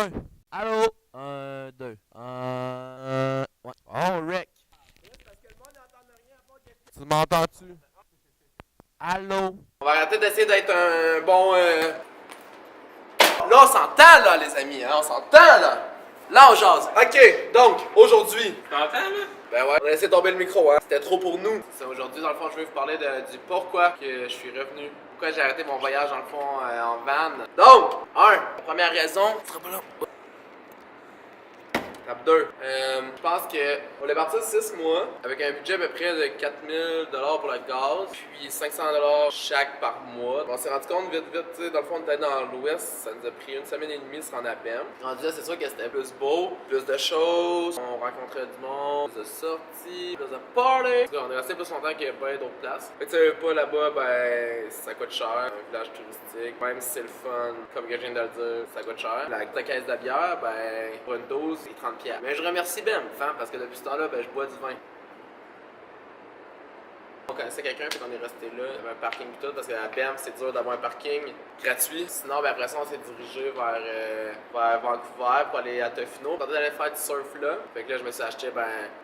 Ouais. Allô? Deux. Ouais. Oh, Rick. Tu m'entends-tu? Allô? On va arrêter d'essayer d'être un bon. Là, on s'entend, là, les amis, hein, on s'entend, là. Là, on jase. Ok, donc, aujourd'hui. T'entends, là? Ben ouais, on a laissé tomber le micro, hein. C'était trop pour nous. C'est aujourd'hui, dans le fond, je vais vous parler du pourquoi que je suis revenu. Pourquoi j'ai arrêté mon voyage, dans le fond, en van. Donc, la première raison. Tape 2. Je pense qu'on est parti 6 mois avec un budget à peu près de 4000$ pour le gaz, puis 500$ chaque par mois. On s'est rendu compte vite, tu sais, dans le fond, on était dans l'ouest, ça nous a pris 1 semaine et demie de se rendre à peine. Rendu là, c'est sûr que c'était plus beau, plus de choses, on rencontrait du monde, plus de sorties, plus de party. On est resté plus longtemps qu'il n'y a pas d'autres places. Fait que tu sais, pas là-bas, ben, ça coûte cher, un village touristique, même si c'est le fun, comme je viens de le dire, ça coûte cher. La caisse de bière, ben, pour une dose, c'est 30$. Mais je remercie Ben, parce que depuis ce temps-là, ben, je bois du vin. On connaissait quelqu'un, puis on est resté là, il y avait un parking et tout, parce qu'à BEM, c'est dur d'avoir un parking gratuit. Sinon, ben, après ça, on s'est dirigé vers Vancouver pour aller à Tofino. On tentait d'aller faire du surf là. Fait que là, je me suis acheté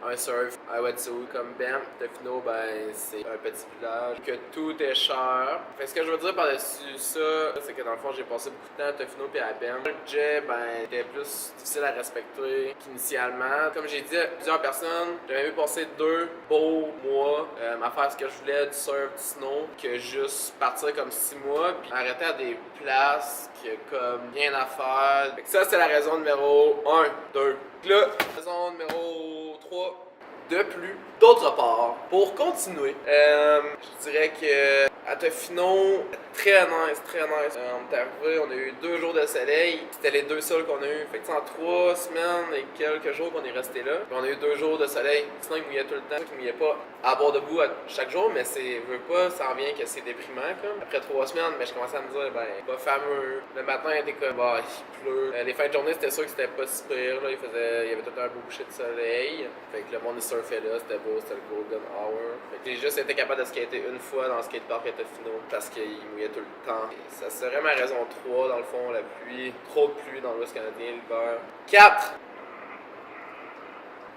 un surf, un wetsuit comme BEM. Tofino, ben, c'est un petit village, que tout est cher. Fait que ce que je veux dire par-dessus ça, c'est que dans le fond, j'ai passé beaucoup de temps à Tofino puis à BEM. Le budget, ben, était plus difficile à respecter qu'initialement. Comme j'ai dit à plusieurs personnes, j'avais vu passer 2 beaux mois à faire ce que je voulais, du surf, du snow, que juste partir comme 6 mois puis arrêter à des places qui a comme rien à faire. Fait que ça, c'est la raison numéro 1, 2. Puis là, raison numéro 3. De plus, d'autre part, pour continuer, je dirais que à Tofino, très nice, très nice. On est arrivé, on a eu 2 jours de soleil. C'était les 2 seuls qu'on a eu. Fait que en 3 semaines et quelques jours qu'on est resté là. Puis on a eu 2 jours de soleil. Sinon, il mouillait tout le temps. Il mouillait pas à bord debout chaque jour, mais c'est, veux pas, ça revient que c'est déprimant comme. Après 3 semaines, mais je commençais à me dire, ben, pas fameux. Le matin, il était comme, bah, il pleut. Les fins de journée, c'était sûr que c'était pas si pire. Là. Il y avait tout un beau coucher de soleil. Fait que le monde surfait là, c'était beau, c'était le golden hour. Fait que j'ai juste été capable de skater une fois dans le skatepark à Tofino parce qu'il mouillait tout le temps. Et ça serait ma raison 3, dans le fond, la pluie. Trop de pluie dans l'Ouest canadien l'hiver. 4.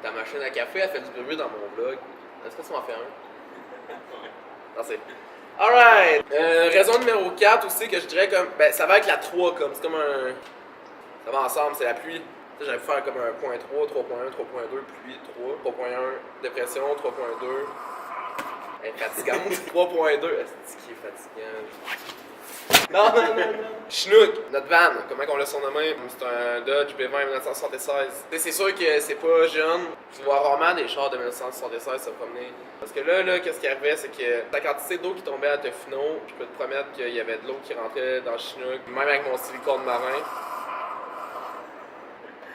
Ta machine à café, elle fait du bruit dans mon vlog. Est-ce que tu m'en fais un? Merci. Alright! Raison numéro 4 aussi que je dirais comme. Ben, ça va avec la 3 comme. C'est comme un. Ça va ensemble, c'est la pluie. J'allais faire comme un point 3, 3.1, 3.2, pluie 3, 3.1, dépression, 3.2. Elle est fatigante. 3.2, est-ce qui est fatigant? Non. Chinook, notre van, comment on l'a surnommé? C'est un Dodge B20 1976. C'est sûr que c'est pas jeune. Tu vois rarement des chars de 1976 se promener. Parce que là, qu'est-ce qui arrivait, c'est que la quantité d'eau qui tombait à Tofino, je peux te promettre qu'il y avait de l'eau qui rentrait dans Chinook, même avec mon silicone marin.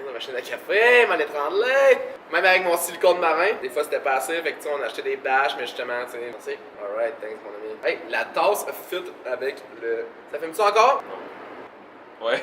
La machine à café, m'en étranglé. Même avec mon silicone marin, des fois c'était pas assez, fait que tu sais, on achetait des bâches, mais justement, tu sais. Alright, thanks mon ami. Hey, la tasse fit avec le. Ça fait ça encore? Ouais.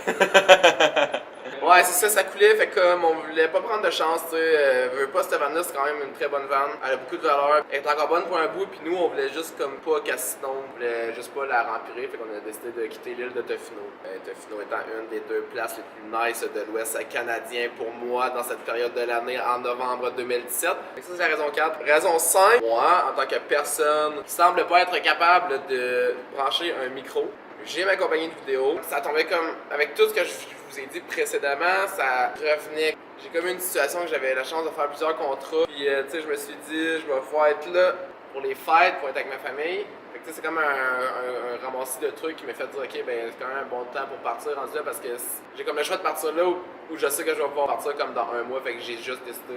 Ouais, c'est ça, ça coulait, fait que comme on voulait pas prendre de chance, tu sais, veux pas, cette vanne-là, c'est quand même une très bonne vanne. Elle a beaucoup de valeur. Elle est encore bonne pour un bout, puis nous, on voulait juste comme pas casser, on voulait juste pas la rempirer, fait qu'on a décidé de quitter l'île de Tofino. Tofino étant une des 2 places les plus nice de l'Ouest canadien pour moi dans cette période de l'année en novembre 2017. Fait que ça, c'est la raison 4. Raison 5, moi, en tant que personne qui semble pas être capable de brancher un micro, j'ai ma compagnie de vidéo. Ça tombait comme, avec tout ce que je vous ai dit précédemment, ça revenait. J'ai comme une situation que j'avais la chance de faire plusieurs contrats. Puis, tu sais, je me suis dit, je vais pouvoir être là pour les fêtes, pour être avec ma famille. Fait que, tu sais, c'est comme un ramassis de trucs qui m'a fait dire, ok, ben, c'est quand même un bon temps pour partir rendu là parce que j'ai comme le choix de partir là où je sais que je vais pouvoir partir comme dans un mois. Fait que j'ai juste décidé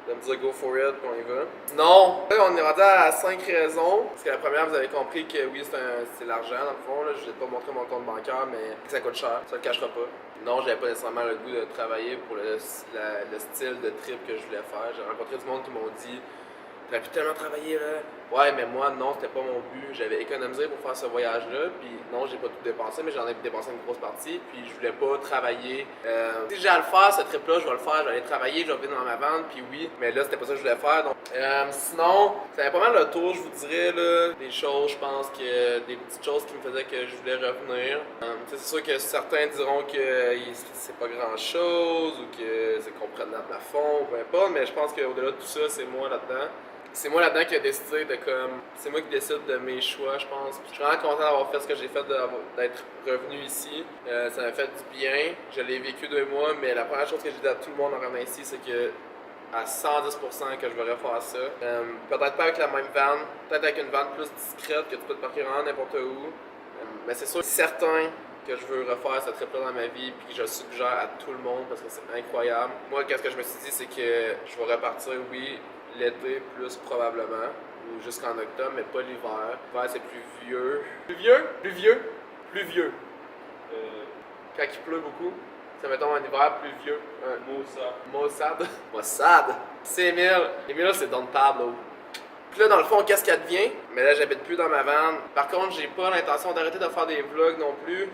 de me dire go for it, puis on y va. Non! Là, on est rendu à 5 raisons. Parce que la première, vous avez compris que oui, c'est l'argent dans le fond. Là. Je vais pas montrer mon compte bancaire, mais ça coûte cher. Ça le cachera pas. Non, j'avais pas nécessairement le goût de travailler pour le style de trip que je voulais faire. J'ai rencontré du monde qui m'ont dit t'aurais pu tellement travailler là, Ouais, mais moi, non, c'était pas mon but. J'avais économisé pour faire ce voyage-là, puis non, j'ai pas tout dépensé, mais j'en ai dépensé une grosse partie, puis je voulais pas travailler. Si j'ai à le faire, ce trip-là, je vais le faire, je vais aller travailler, je vais venir dans ma vanne, puis oui, mais là, c'était pas ça que je voulais faire. Donc, sinon, ça avait pas mal le tour, je vous dirais, là, des choses, je pense que des petites choses qui me faisaient que je voulais revenir. C'est sûr que certains diront que c'est pas grand-chose, ou que c'est qu'on prenne notre plafond, ou peu importe, mais je pense qu'au-delà de tout ça, c'est moi là-dedans. C'est moi là-dedans qui a décidé de comme. C'est moi qui décide de mes choix, je pense. Puis je suis vraiment content d'avoir fait ce que j'ai fait, d'être revenu ici. Ça m'a fait du bien. Je l'ai vécu 2 mois, mais la première chose que j'ai dit à tout le monde en revenant ici, c'est que à 110% que je vais refaire ça. Peut-être pas avec la même van, peut-être avec une van plus discrète que tu peux te parquer vraiment n'importe où. Mais c'est sûr, certain que je veux refaire ce trip-là dans ma vie, puis que je le suggère à tout le monde parce que c'est incroyable. Moi, qu'est-ce que je me suis dit, c'est que je vais repartir, oui, l'été plus probablement, ou jusqu'en octobre, mais pas l'hiver. L'hiver, c'est plus vieux. Plus vieux? Plus vieux? Plus vieux. Quand il pleut beaucoup. Ça mettons un hiver plus vieux. Mossad. Mossad. C'est Émile. Émile, c'est Don Pablo. Puis là, dans le fond, qu'est-ce qu'elle devient? Mais là, j'habite plus dans ma van. Par contre, j'ai pas l'intention d'arrêter de faire des vlogs non plus.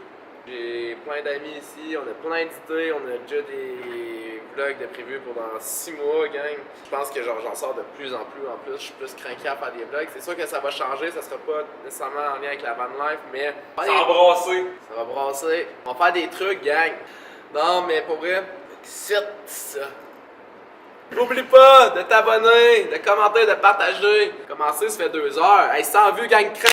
J'ai plein d'amis ici, on a plein d'idées, on a déjà des vlogs de prévus pour dans 6 mois, gang. Je pense que genre j'en sors de plus en plus, je suis plus craqué à faire des vlogs. C'est sûr que ça va changer, ça sera pas nécessairement en lien avec la van life, mais... Ça va brasser! Ça va brasser. On va faire des trucs, gang. Non, mais pour vrai, c'est ça. N'oublie pas de t'abonner, de commenter, de partager. Commencer, ça fait 2 heures. Hey, 100 vues, gang,